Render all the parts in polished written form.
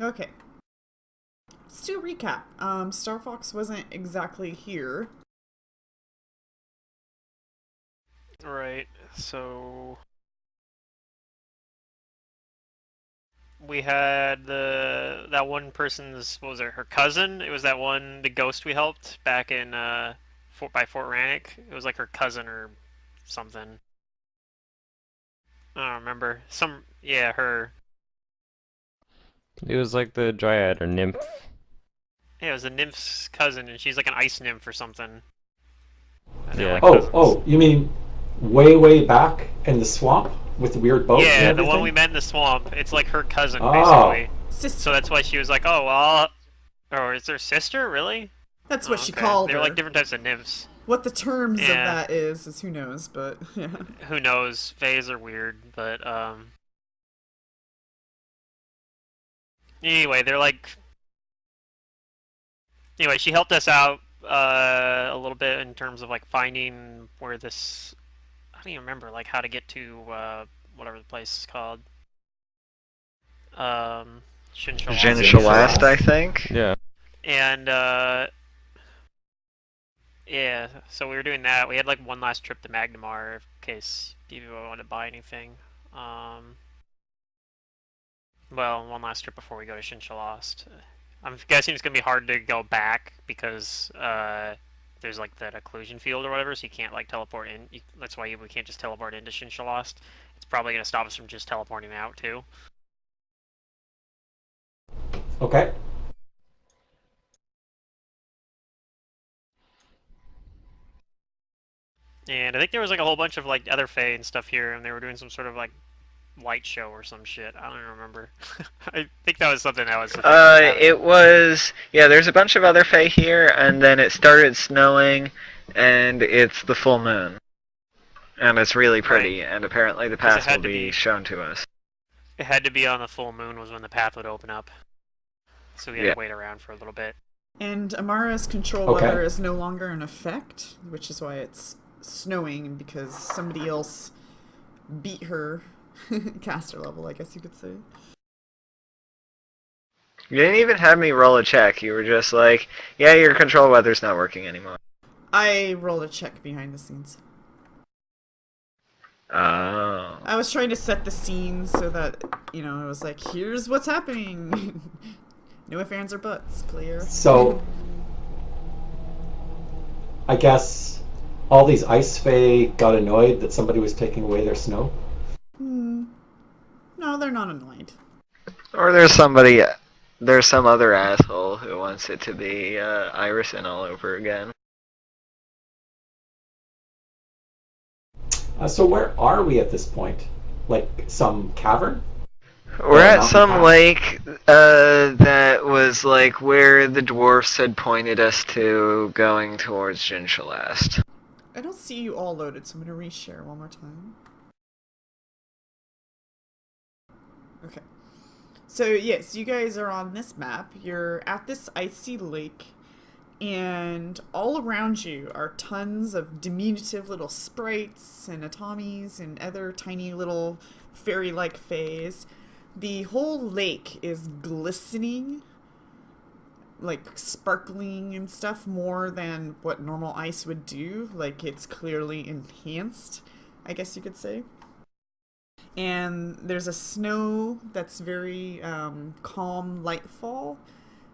Okay. Let's do a recap. Star Fox wasn't exactly here. Right. So we had that one person's, what was it, her cousin? It was that one, the ghost we helped back in by Fort Rannoch. It was like her cousin or something. I don't remember. Yeah, her. It was like the dryad or nymph. Yeah, it was a nymph's cousin, and she's like an ice nymph or something. And they're Yeah. like Oh, cousins. oh, you mean way back in the swamp with the weird boat and Yeah, the one we everything? met in the swamp. It's like her cousin, Oh, basically. So Sister. that's why she was like, oh, well. Or is her sister? Really? That's what Oh, she okay. called They're like her. different types of nymphs. What the terms of Yeah. that is who knows, but yeah. Who knows? Fays are weird, but anyway, they're like anyway, she helped us out a little bit in terms of like finding where this I don't even remember like how to get to whatever the place is called. Um Jin Shinshalast, I Jin guess. Shalast, I Shalast. think. Yeah. And yeah, so we were doing that. We had like one last trip to Magnamar in case people want to buy anything. Um well, one last trip before we go to Shinshalast. I'm guessing it's gonna be hard to go back because there's like that occlusion field or whatever, so you can't like teleport in. That's why we can't just teleport into Shinshalast. It's probably gonna stop us from just teleporting out too. Okay. And I think there was like a whole bunch of like other Fae and stuff here, and they were doing some sort of like light show or some shit. I don't even remember. I think that was something that was supposed to be It happening. was, yeah, there's a bunch of other Fae here, and then it started snowing, and it's the full moon. And it's really Right, pretty, and apparently the because it path will had to be be shown to us. it had to be on the full moon was when the path would open up, so we had to Yeah. wait around for a little bit. And Amara's control Okay. weather is no longer in effect, which is why it's snowing because somebody else beat her caster level, I guess you could say. You didn't even have me roll a check. You were just like, yeah, your control weather's not working anymore. I rolled a check behind the scenes. Oh. I was trying to set the scene so that, it was like, here's what's happening. No ifs, ands, or buts, player. So, I guess all these ice fae got annoyed that somebody was taking away their snow. No, they're not annoyed. Or there's some other asshole who wants it to be Irison all over again. So where are we at this point? Like some cavern We're or a at mountain some pass? lake that was like where the dwarfs had pointed us to going towards Jinshalast. I don't see you all loaded, so I'm going to reshare one more time. Okay. So, yes, you guys are on this map. You're at this icy lake, and all around you are tons of diminutive little sprites and atomies and other tiny little fairy-like fays. The whole lake is glistening, like sparkling and stuff, more than what normal ice would do. Like, it's clearly enhanced, I guess you could say. And there's a snow that's very calm light fall,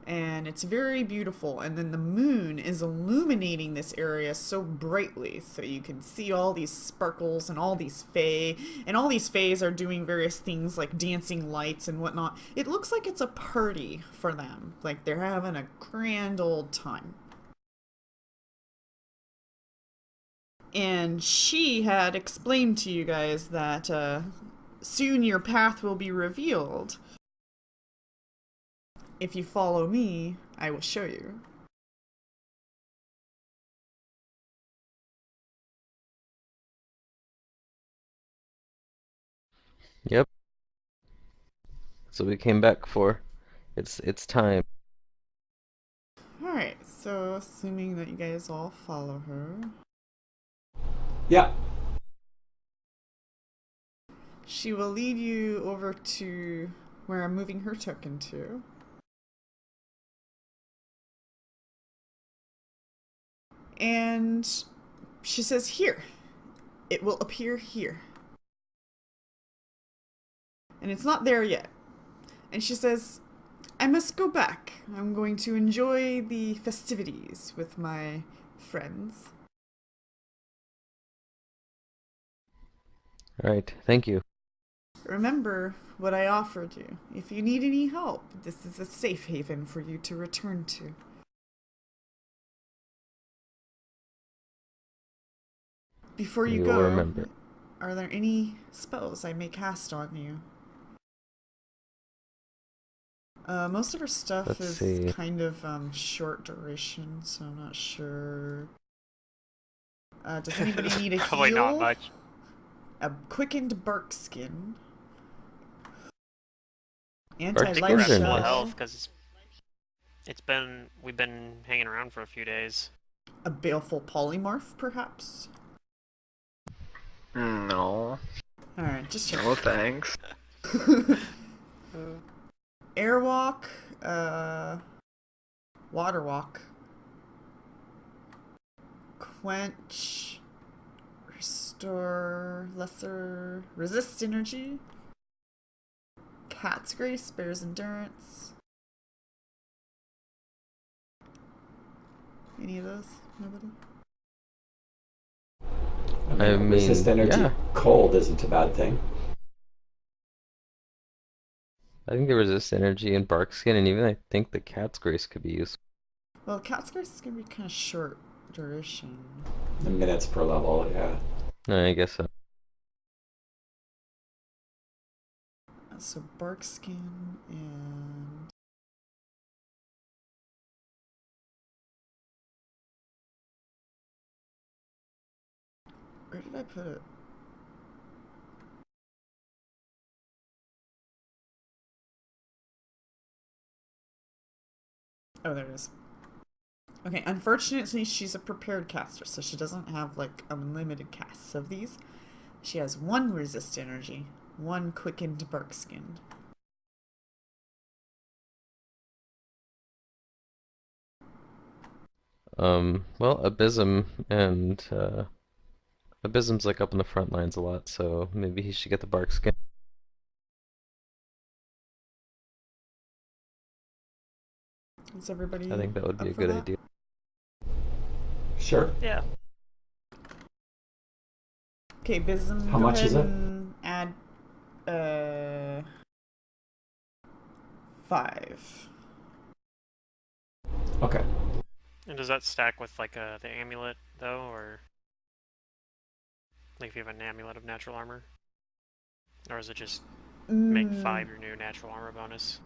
and it's very beautiful. And then the moon is illuminating this area so brightly, so you can see all these sparkles and all these fae, and all these fays are doing various things like dancing lights and whatnot. It looks like it's a party for them, like they're having a grand old time. And she had explained to you guys that soon your path will be revealed. If you follow me, I will show you. Yep. So we came back for. It's time. Alright, so assuming that you guys all follow her, Yeah. she will lead you over to where I'm moving her token to. And she says, here. It will appear here. And it's not there yet. And she says, I must go back. I'm going to enjoy the festivities with my friends. Alright, thank you. Remember what I offered you. If you need any help, this is a safe haven for you to return to. Before you We go, will remember. are there any spells I may cast on you? Most of her stuff Let's is see. kind of short duration, so I'm not sure. Does anybody need a Probably heal? not much. A quickened bark skin. Bark Anti-life skins are Full nice. of health shell. because we've been hanging around for a few days. A baleful polymorph, perhaps? No. Alright, just check. No thanks. Airwalk, water walk, quench, restore, lesser, resist energy, cat's grace, bear's endurance. Any of those? Nobody? I mean, resist energy. yeah. Cold isn't a bad thing. I think the resist energy and bark skin, and even I think the cat's grace could be useful. Well, cat's grace is going to be kind of short duration. The minutes per level, yeah. No, I guess so. So bark skin and where did I put it? Oh, there it is. Okay, unfortunately, she's a prepared caster, so she doesn't have like unlimited casts of these. She has one resist energy, one quickened bark skin. Well, Abysm and Abysm's like up in the front lines a lot, so maybe he should get the bark skin. Is everybody I think that would be up a for good that? idea. Sure. Yeah. Okay, Bism, How go much ahead is it? and add 5. Okay. And does that stack with like the amulet though, or like if you have an amulet of natural armor, or is it just make 5 your new natural armor bonus?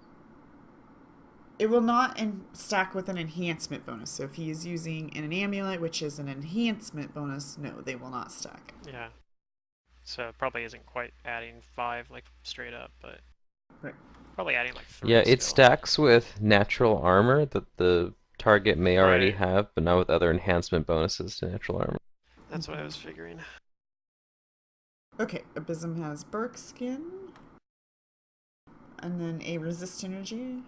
It will not stack with an enhancement bonus. So if he is using an amulet, which is an enhancement bonus, no, they will not stack. Yeah. So it probably isn't quite adding 5 like straight up, but Right. probably adding like 3 Yeah, it still. stacks with natural armor that the target may already Right. have, but not with other enhancement bonuses to natural armor. That's what I was figuring. Okay, Abysm has bark skin. And then a resist energy.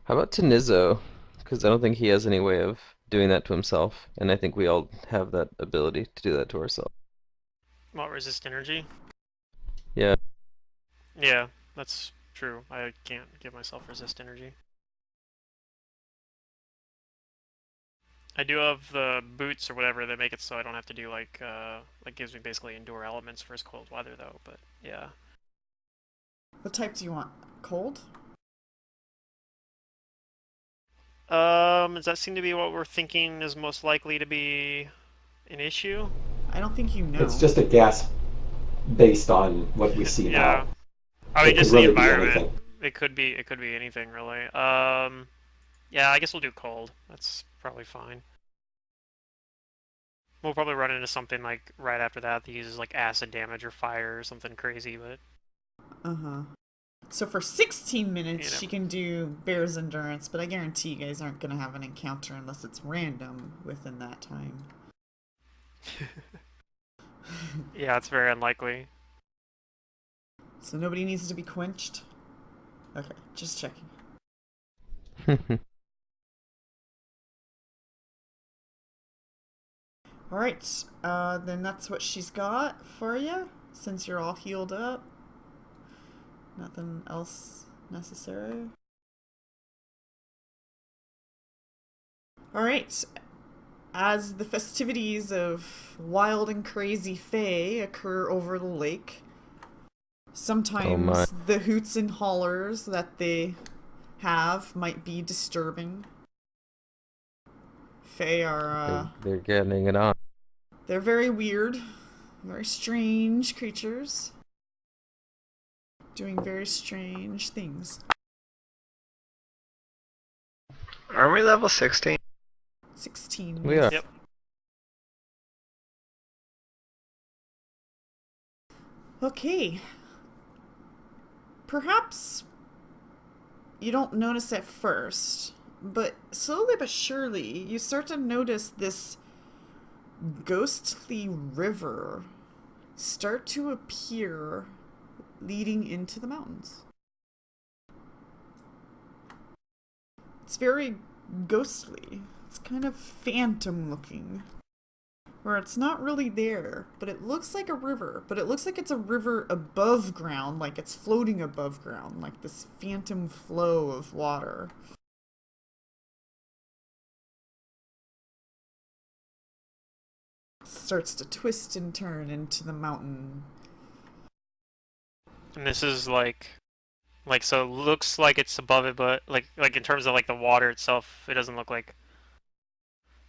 How about Tenizo? Because I don't think he has any way of doing that to himself, and I think we all have that ability to do that to ourselves. What, resist energy? Yeah. Yeah, that's true. I can't give myself resist energy. I do have the boots or whatever that make it so I don't have to do like gives me basically endure elements for cold weather though, but yeah. What type do you want? Cold? Does that seem to be what we're thinking is most likely to be an issue? I don't think you know. It's just a guess based on what we see Yeah. now. I mean, It just could the really be environment. anything. It could be anything really. Yeah, I guess we'll do cold. That's probably fine. We'll probably run into something like right after that uses like acid damage or fire or something crazy, but Uh-huh. So for 16 minutes, You know. she can do Bear's Endurance, but I guarantee you guys aren't going to have an encounter unless it's random within that time. yeah, it's very unlikely. So nobody needs to be quenched? Okay, just checking. Alright, then that's what she's got for you, since you're all healed up. Nothing else necessary. Alright, as the festivities of wild and crazy fae occur over the lake, sometimes the hoots and hollers that they have might be disturbing. Fae are, They're getting it on. they're very weird, very strange creatures, doing very strange things. Are we level 16? 16. We are. Yep. Okay. Perhaps you don't notice at first, but slowly but surely you start to notice this ghostly river start to appear leading into the mountains. It's very ghostly. It's kind of phantom looking. Where it's not really there, but it looks like a river. But it looks like it's a river above ground, like it's floating above ground, like this phantom flow of water. Starts to twist and turn into the mountain. And this is like so it looks like it's above it, but like in terms of like the water itself, it doesn't look like.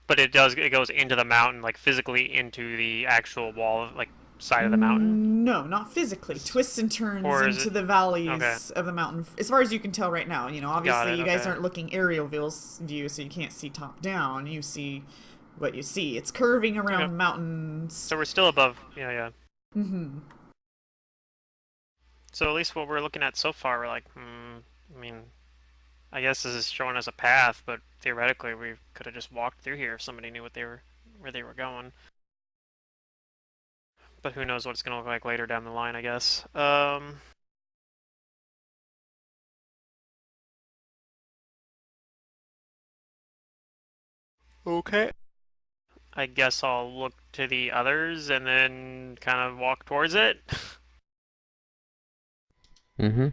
But it goes into the mountain, like physically into the actual wall, like side of the mountain. No, not physically. Twists and turns Or is into it- the valleys Okay. of the mountain. As far as you can tell right now, you know, obviously it, you guys okay. aren't looking aerial view, so you can't see top down. You see what you see. It's curving around Okay. mountains. So we're still above. Yeah. Mm-hmm. So at least what we're looking at so far, we're like, I mean, I guess this is showing us a path, but theoretically we could have just walked through here if somebody knew where they were going. But who knows what it's gonna look like later down the line, I guess. Okay. I guess I'll look to the others and then kind of walk towards it. Mm-hmm.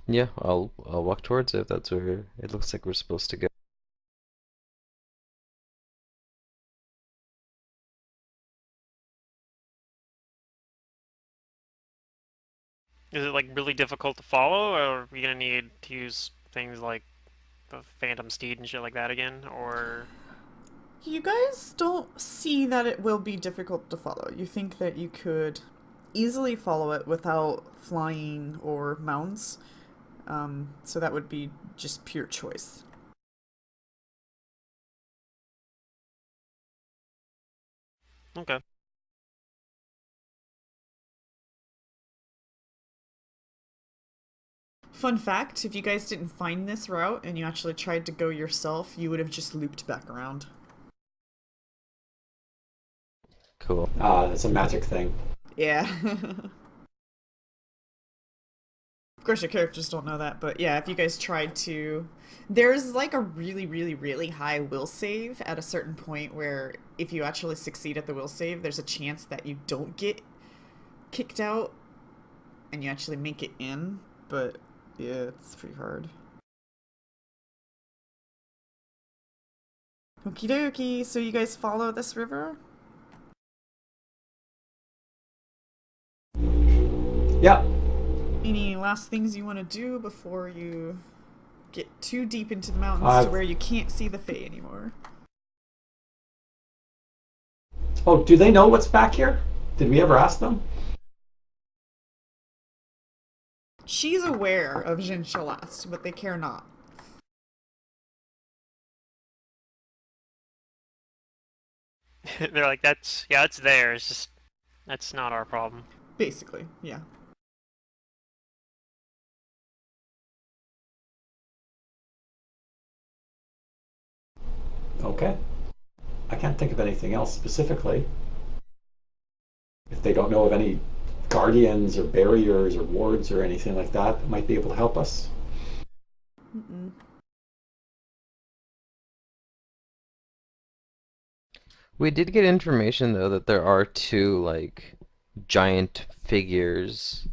Yeah, I'll walk towards it if that's where it looks like we're supposed to go. Is it like really difficult to follow, or are we gonna need to use things like the Phantom Steed and shit like that again, or? You guys don't see that it will be difficult to follow. You think that you could easily follow it without flying or mounts. So that would be just pure choice. Okay. Fun fact, if you guys didn't find this route and you actually tried to go yourself, you would have just looped back around. Cool. That's a magic thing. Yeah. Of course, your characters don't know that, but yeah, if you guys tried to... There's like a really, really, really high will save at a certain point where if you actually succeed at the will save, there's a chance that you don't get kicked out and you actually make it in, but yeah, it's pretty hard. Okie dokie, so you guys follow this river? Yeah. Any last things you want to do before you get too deep into the mountains to where you can't see the Fae anymore? Oh, do they know what's back here? Did we ever ask them? She's aware of Jin Shalast, but they care not. They're like, it's there. It's just that's not our problem. Basically, yeah. Okay. I can't think of anything else specifically. If they don't know of any guardians or barriers or wards or anything like that that might be able to help us. Mm-mm. We did get information though that there are two giant figures,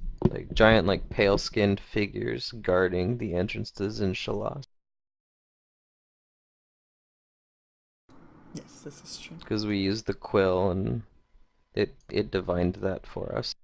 giant pale-skinned figures guarding the entrance to Zinshalas. Yes, this is true. Because we used the quill and it divined that for us.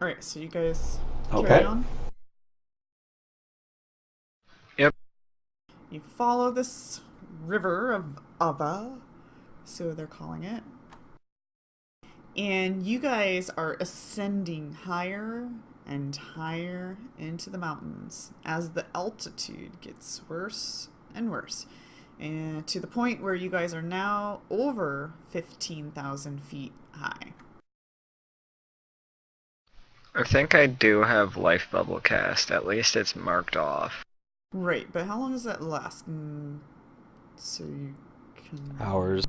Alright, so you guys Okay. carry on? Yep. You follow this river of Ava, so they're calling it. And you guys are ascending higher and higher into the mountains as the altitude gets worse and worse. And to the point where you guys are now over 15,000 feet high. I think I do have life bubble cast. At least it's marked off. Right, but how long does that last? So you can... Hours.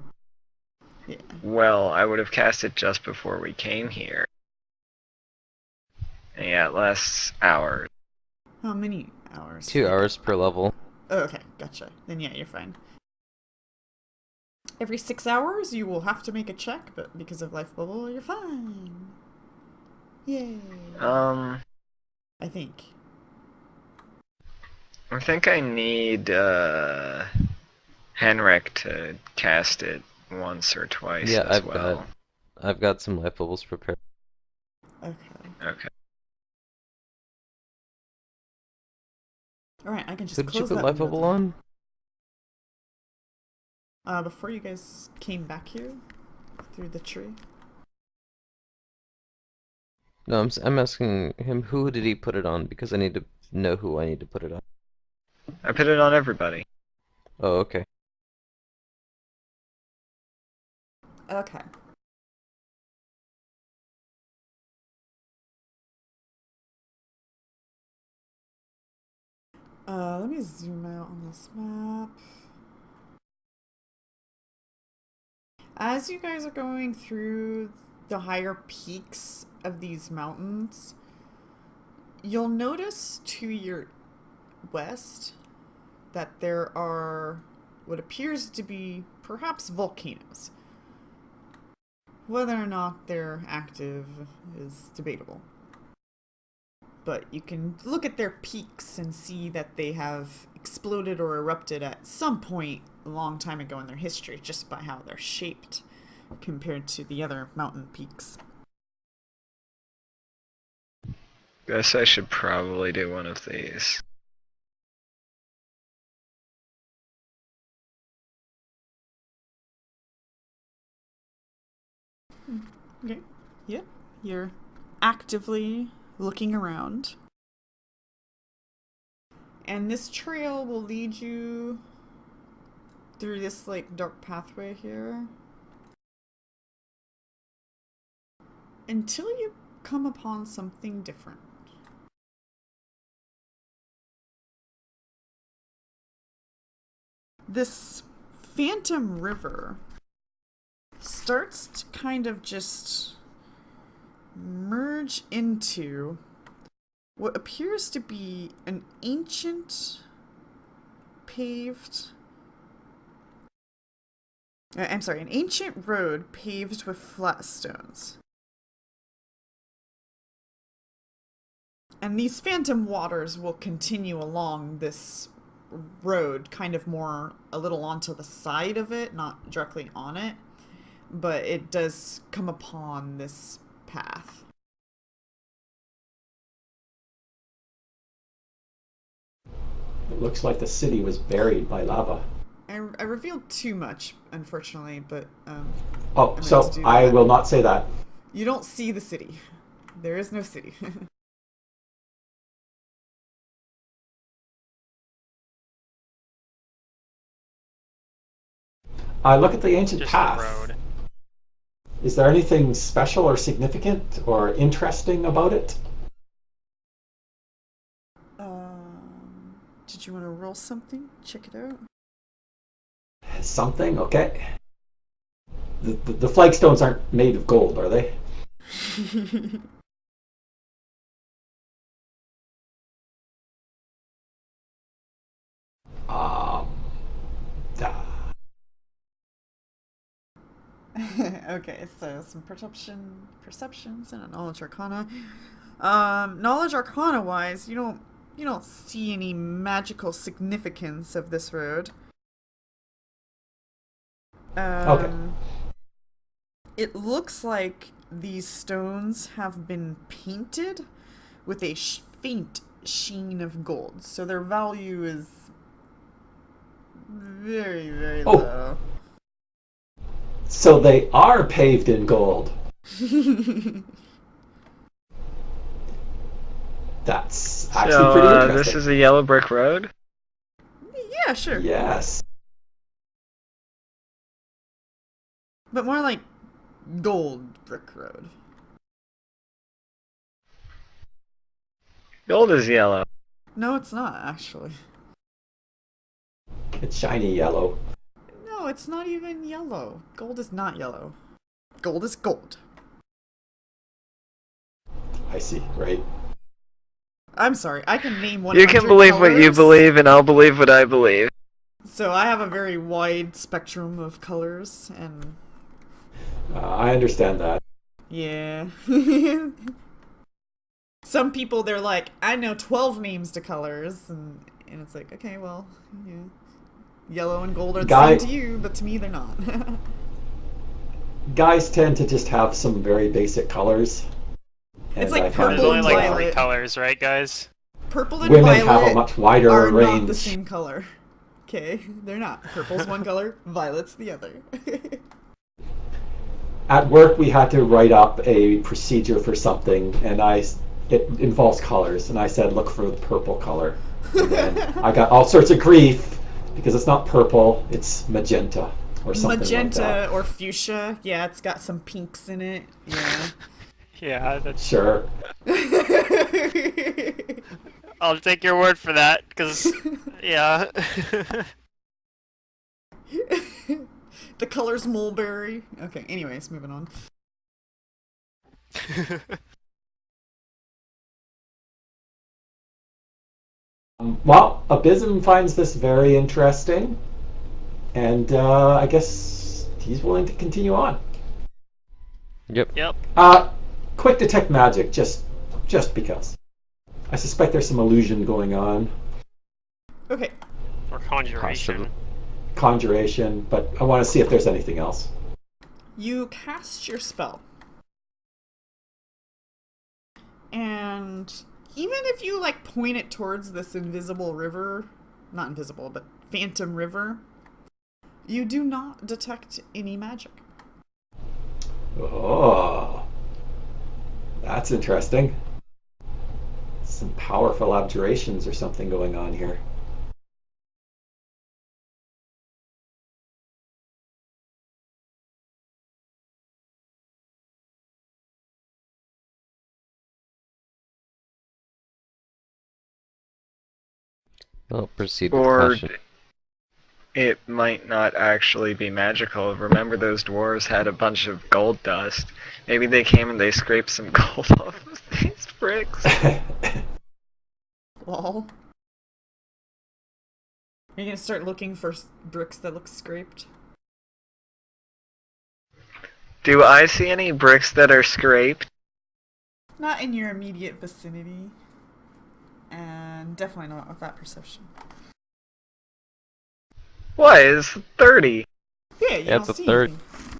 Yeah. Well, I would have cast it just before we came here. And yeah, it lasts hours. How many hours? 2 hours per level. Oh, okay, gotcha. Then yeah, you're fine. Every 6 hours you will have to make a check, but because of life bubble, you're fine. Yay. I think. I think I need Henrik to cast it once or twice Yeah, as well. I've got some life bubbles prepared. Okay. Okay. Alright, I can just Who did you close put that life window bubble then. on? Before you guys came back here, through the tree. No, I'm asking him who did he put it on, because I need to know who I need to put it on. I put it on everybody. Oh, okay. Okay. Let me zoom out on this map. As you guys are going through the higher peaks of these mountains, you'll notice to your west that there are what appears to be perhaps volcanoes. Whether or not they're active is debatable. But you can look at their peaks and see that they have exploded or erupted at some point a long time ago in their history, just by how they're shaped compared to the other mountain peaks. Guess I should probably do one of these. Okay. Yep. You're actively looking around. And this trail will lead you through this dark pathway here until you come upon something different. This phantom river starts to kind of just merge into what appears to be an ancient an ancient road paved with flat stones. And these phantom waters will continue along this road, kind of more a little onto the side of it, not directly on it, but it does come upon this path. It looks like the city was buried by lava. I revealed too much, unfortunately, but Oh, meant so to do I that. will not say that. You don't see the city. There is no city. I look at the ancient Just path. the road. Is there anything special or significant or interesting about it? Did you want to roll something? Check it out. something. Okay. The flagstones aren't made of gold, are they? Um. Okay, so some perceptions, and a knowledge arcana. Knowledge arcana wise, you don't see any magical significance of this road. Okay. It looks like these stones have been painted with a faint sheen of gold, so their value is very, very low. So they are paved in gold. That's actually pretty interesting. This is a yellow brick road? Yeah, sure. Yes. But more like gold brick road. Gold is yellow. No, it's not, actually. It's shiny yellow. No, it's not even yellow. Gold is not yellow. Gold is gold. I see, right? I'm sorry, I can name one. You can believe what you believe, and I'll believe what I believe. So I have a very wide spectrum of colors, and I understand that. yeah. Some people, they're like, I know 12 names to colors, and it's like, okay, well, yeah. Yellow and gold are the same to you, but to me they're not. Guys tend to just have some very basic colors. It's like There's purple only and like violet. 3 colors, right, guys? Purple and Women violet have a much wider are range. not the same color. Okay, they're not. Purple's one color, violet's the other. At work, we had to write up a procedure for something, and it involves colors, and I said, look for the purple color. And then I got all sorts of grief because it's not purple, it's magenta or something Magenta like that. or fuchsia. Yeah, it's got some pinks in it. Yeah. Yeah, that's... Sure. I'll take your word for that, because, yeah. The color's mulberry. Okay, anyways, moving on. Well, Abysm finds this very interesting, and I guess he's willing to continue on. Yep. Yep. Quick detect magic, just because. I suspect there's some illusion going on. Okay. Or conjuration. Conjuration, but I want to see if there's anything else. You cast your spell. And even if you like point it towards this invisible river, not invisible, but phantom river, you do not detect any magic. Oh, that's interesting. Some powerful abjurations or something going on here. I'll proceed with Or caution. it might not actually be magical. Remember those dwarves had a bunch of gold dust. Maybe they came and they scraped some gold off of these bricks. Lol. Are you gonna start looking for bricks that look scraped? Do I see any bricks that are scraped? Not in your immediate vicinity. And definitely not with that perception. What is 30? Yeah, you don't it's a see third. anything.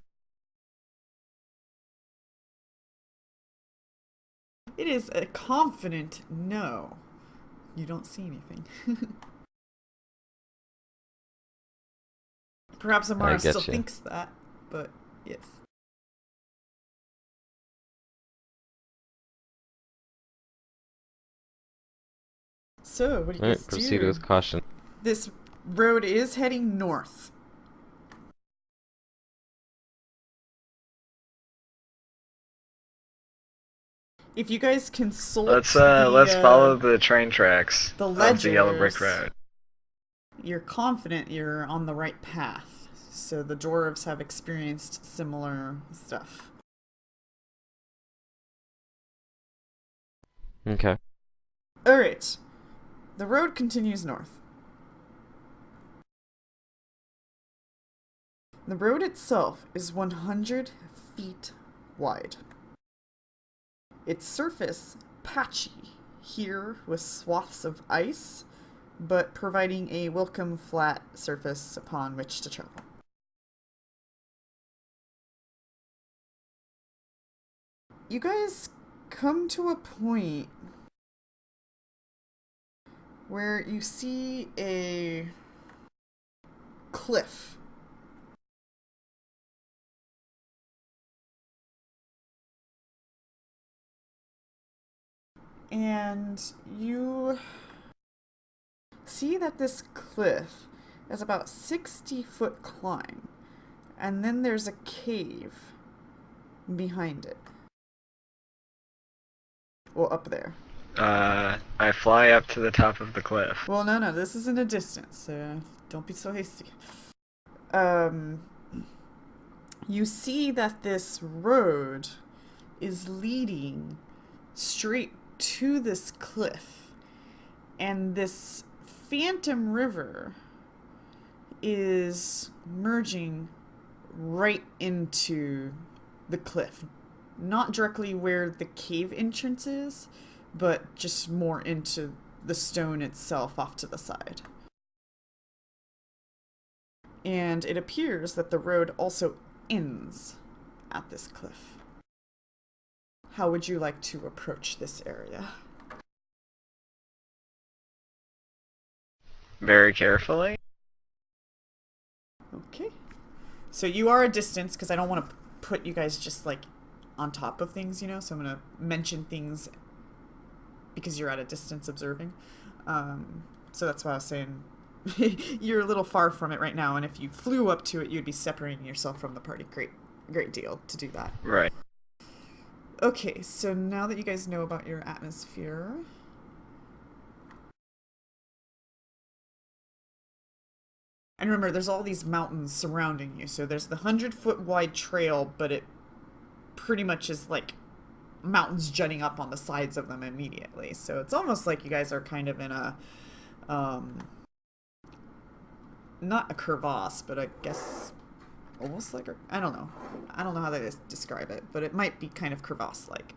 It is a confident no. You don't see anything. Perhaps Amara still getcha. thinks that, but yes. So, what do you Alright, guys proceed do? with caution. This road is heading north. If you guys consult Let's the, follow the train tracks the of the yellow brick ledgers, road. you're confident you're on the right path. So the dwarves have experienced similar stuff. Okay. Alright. The road continues north. The road itself is 100 feet wide. Its surface patchy, here with swaths of ice, but providing a welcome flat surface upon which to travel. You guys come to a point where you see a cliff. And you see that this cliff is about 60-foot climb, and then there's a cave behind it. Well, up there. I fly up to the top of the cliff. Well, no, this isn't a distance, so don't be so hasty. You see that this road is leading straight to this cliff, and this phantom river is merging right into the cliff. Not directly where the cave entrance is, but just more into the stone itself off to the side. And it appears that the road also ends at this cliff. How would you like to approach this area? Very carefully. Okay. So you are a distance, because I don't want to put you guys just like on top of things, you know, so I'm going to mention things because you're at a distance observing. So that's why I was saying you're a little far from it right now, and if you flew up to it, you'd be separating yourself from the party. Great deal to do that. Right. Okay, so now that you guys know about your atmosphere, and remember, there's all these mountains surrounding you. So there's the 100-foot wide trail, but it pretty much is like mountains jutting up on the sides of them immediately. So it's almost like you guys are kind of in a, not a crevasse, but I guess almost like I don't know how to describe it, but it might be kind of crevasse-like.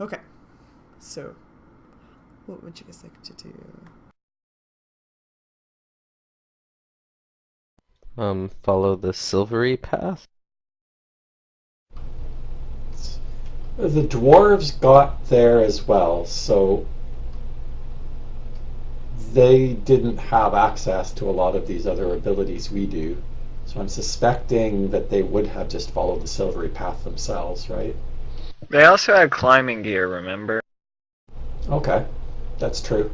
Okay, so what would you guys like to do? Follow the silvery path? The dwarves got there as well, so they didn't have access to a lot of these other abilities we do. So I'm suspecting that they would have just followed the silvery path themselves, right? They also had climbing gear, remember? Okay, that's true.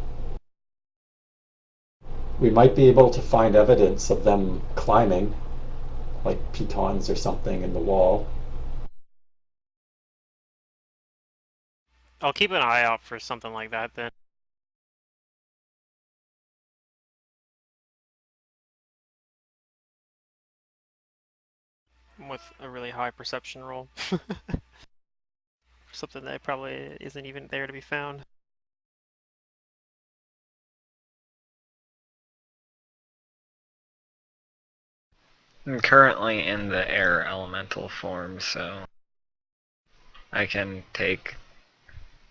We might be able to find evidence of them climbing, like pitons or something in the wall. I'll keep an eye out for something like that then. With a really high perception roll. Something that probably isn't even there to be found. I'm currently in the air elemental form, so I can take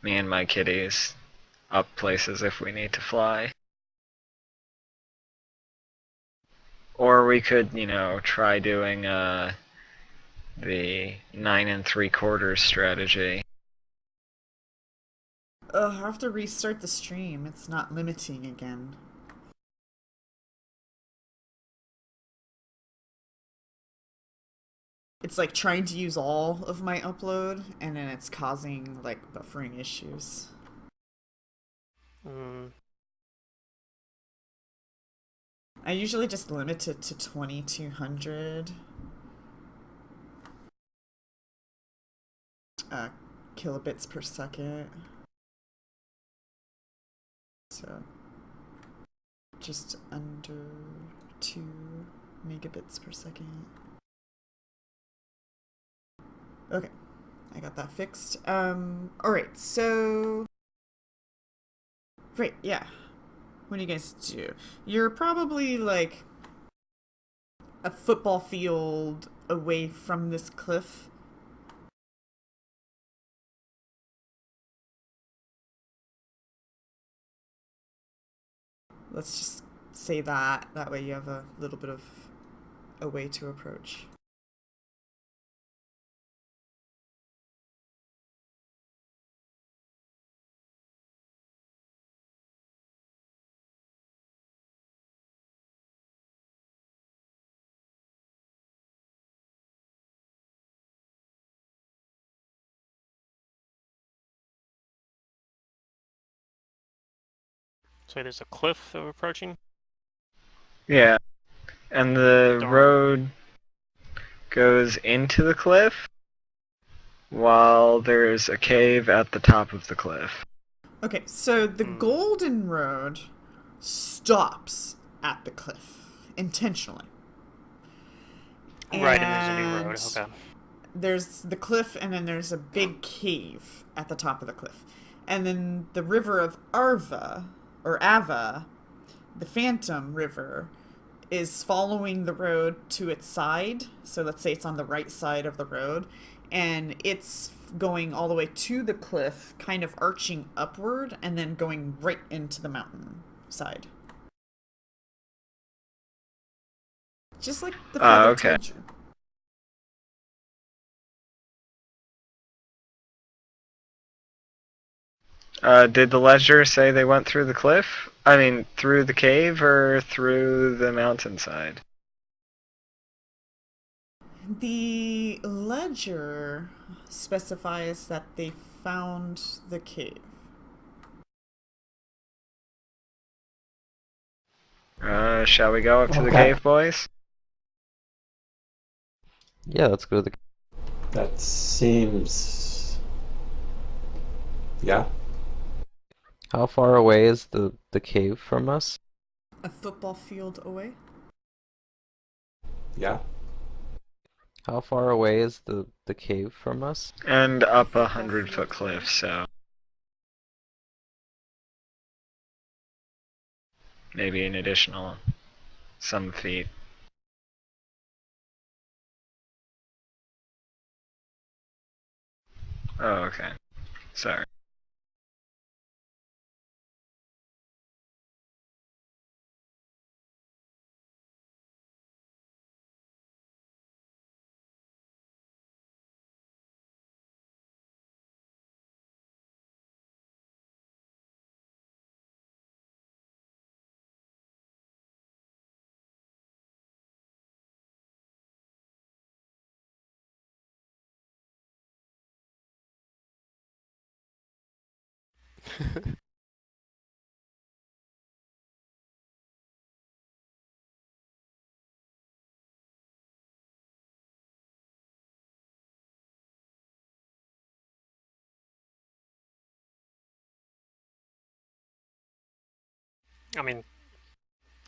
me and my kitties up places if we need to fly. Or we could, try doing the 9 3/4 strategy. I have to restart the stream. It's not limiting again. It's like trying to use all of my upload, and then it's causing like buffering issues. I usually just limit it to 2200. kilobits per second. So just under 2 megabits per second. Okay, I got that fixed. Alright, so... Right, yeah. What do you guys do? You're probably like a football field away from this cliff. Let's just say that. That way you have a little bit of a way to approach. So there's a cliff that we're approaching. Yeah, and the Darn. road goes into the cliff while there's a cave at the top of the cliff. Okay, so the golden road stops at the cliff intentionally. Right, and there's a new road. Okay. There's the cliff, and then there's a big cave at the top of the cliff. And then the river of Arva, or Ava, the Phantom River, is following the road to its side. So let's say it's on the right side of the road. And it's going all the way to the cliff, kind of arching upward, and then going right into the mountain side. Just like the father Okay. told you. Did the ledger say they went through the cliff? I mean, through the cave or through the mountainside? The ledger specifies that they found the cave. Shall we go up to the Okay. cave, boys? Yeah, let's go to the. That seems. Yeah. How far away is the cave from us? A football field away? Yeah. How far away is the cave from us? And up a 100-foot cliff, so maybe an additional some feet. Oh, okay. Sorry. I mean,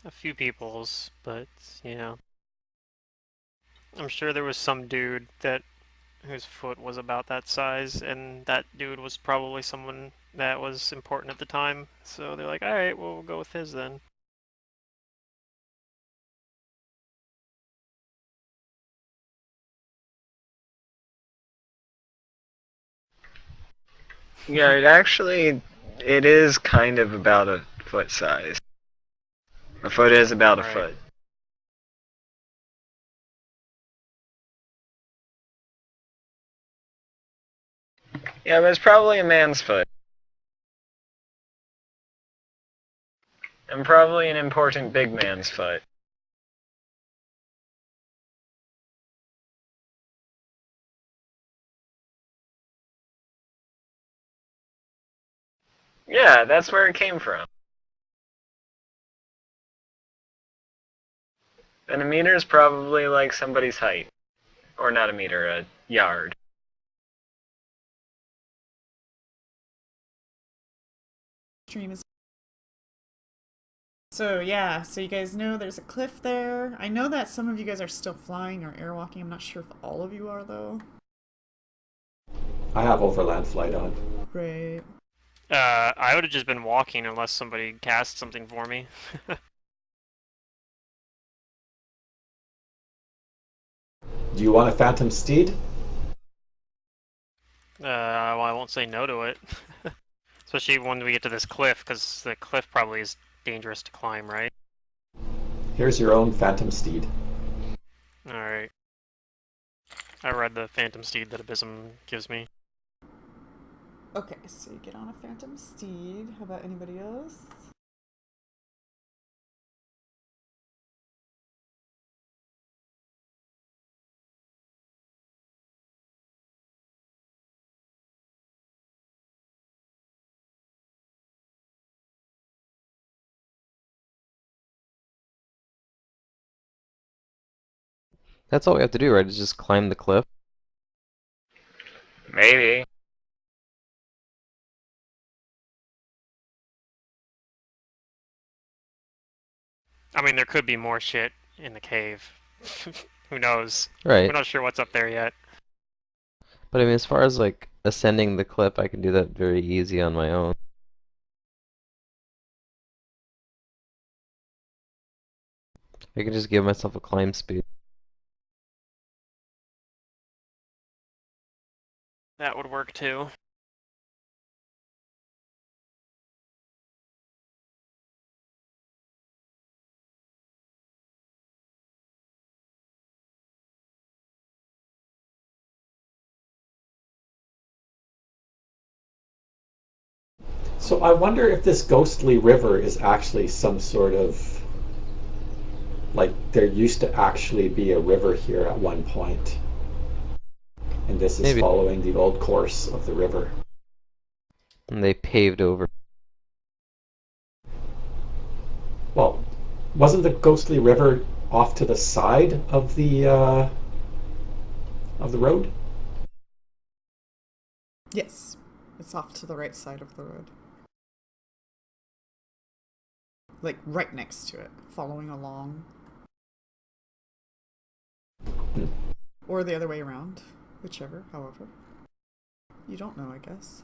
a few people's, but you know, I'm sure there was some dude that whose foot was about that size, and that dude was probably someone that was important at the time. So they're like, all right, well, we'll go with his then. Yeah, it is kind of about a foot size. A foot is about a Right. foot. Yeah, but it's probably a man's foot. And probably an important big man's foot. Yeah, that's where it came from. And a meter is probably like somebody's height. Or not a meter, a yard. Stream is. So yeah, so you guys know there's a cliff there. I know that some of you guys are still flying or airwalking. I'm not sure if all of you are though. I have overland flight on. Right. I would have just been walking unless somebody cast something for me. Do you want a phantom steed? Well, I won't say no to it. Especially when we get to this cliff, because the cliff probably is dangerous to climb, right? Here's your own phantom steed. Alright. I read the Phantom Steed that Abysm gives me. Okay, so you get on a phantom steed. How about anybody else? That's all we have to do, right? Is just climb the cliff. Maybe. I mean, there could be more shit in the cave. Who knows? Right. We're not sure what's up there yet. But I mean, as far as like ascending the cliff, I can do that very easy on my own. I can just give myself a climb speed. That would work too. So I wonder if this ghostly river is actually some sort of, like, there used to actually be a river here at one point, and this is Maybe. following the old course of the river. And they paved over. Well, wasn't the ghostly river off to the side of the road? Yes, it's off to the right side of the road. Like right next to it, following along. Or the other way around. Whichever, however. You don't know, I guess.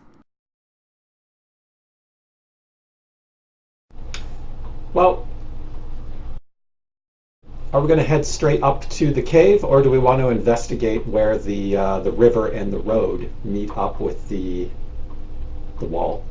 Well, are we going to head straight up to the cave, or do we want to investigate where the river and the road meet up with the wall?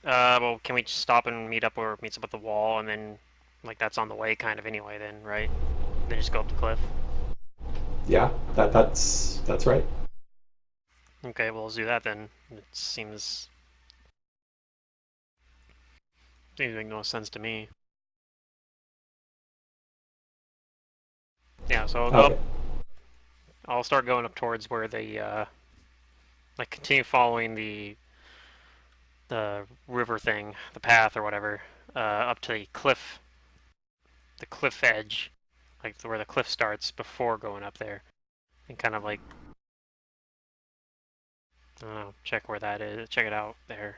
Well, can we just stop and meet up where it meets up with the wall, and then, like, that's on the way kind of anyway then, right? Then just go up the cliff. Yeah, that's right. Okay, well, let's do that then. It seems to make no sense to me. Yeah, so I'll go Okay. up. I'll start going up towards where the, like, continue following the river thing, the path or whatever, up to the cliff edge, like where the cliff starts before going up there, and kind of like, I don't know, check where that is, check it out there,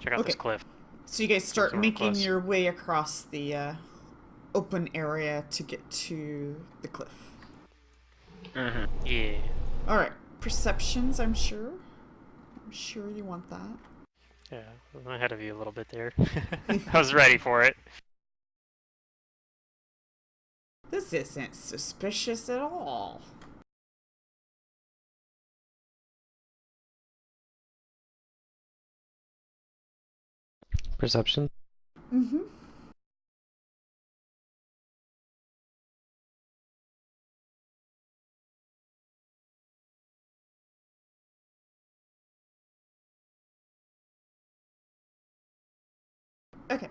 check out this Okay. cliff. So you guys start Somewhere making close. your way across the open area to get to the cliff. Mm-hmm. Yeah. Alright, perceptions, I'm sure. I'm sure you want that. Yeah, I'm ahead of you a little bit there. I was ready for it. This isn't suspicious at all. Perception? Mm-hmm. Okay,